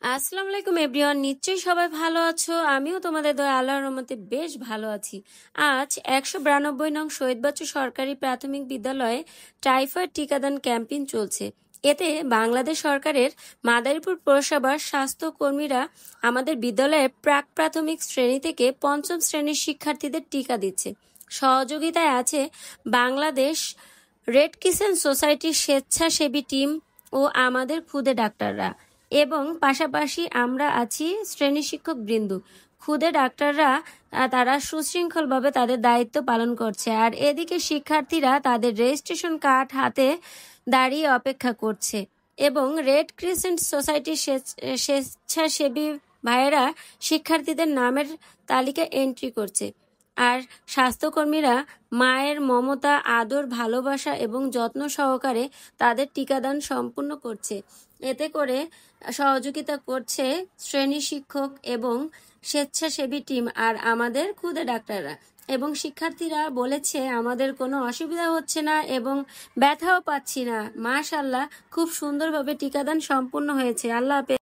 আসসালামু আলাইকুম এভরিওয়ান, নিশ্চয়ই সবাই ভালো আছো। আমিও তোমাদের দয়া আল্লাহর রহমতে বেশ ভালো আছি। আজ 192 নং শহীদ বাচ্চু সরকারি প্রাথমিক বিদ্যালয়ে টাইফয়েড টিকাদান ক্যাম্পেইন চলছে। এতে বাংলাদেশ সরকারের মাদারীপুর পৌরসভার স্বাস্থ্য কর্মীরা আমাদের বিদ্যালয়ের প্রাক প্রাথমিক শ্রেণী থেকে পঞ্চম শ্রেণীর শিক্ষার্থীদের টিকা দিচ্ছে। সহযোগিতায় আছে বাংলাদেশ রেড ক্রিসেন্ট সোসাইটির স্বেচ্ছাসেবী টিম ও আমাদের খুদে ডাক্তাররা, এবং পাশাপাশি আমরা আছি শ্রেণী শিক্ষক বৃন্দ। খুদে ডাক্তাররা তারা সুশৃঙ্খলভাবে তাদের দায়িত্ব পালন করছে, আর এদিকে শিক্ষার্থীরা তাদের রেজিস্ট্রেশন কার্ড হাতে দাঁড়িয়ে অপেক্ষা করছে, এবং রেড ক্রিসেন্ট সোসাইটির স্বেচ্ছাসেবী ভাইয়েরা শিক্ষার্থীদের নামের তালিকা এন্ট্রি করছে। আর স্বাস্থ্যকর্মীরা মায়ের মমতা, আদর, ভালোবাসা এবং যত্ন সহকারে তাদের টিকাদান সম্পূর্ণ করছে। এতে করে সহযোগিতা করছে শ্রেণী শিক্ষক এবং স্বেচ্ছাসেবী টিম আর আমাদের খুদে ডাক্তাররা। এবং শিক্ষার্থীরা বলেছে আমাদের কোনো অসুবিধা হচ্ছে না এবং ব্যথাও পাচ্ছি না। মাশাআল্লাহ, খুব সুন্দরভাবে টিকাদান সম্পূর্ণ হয়েছে। আল্লাহ হাফেজ।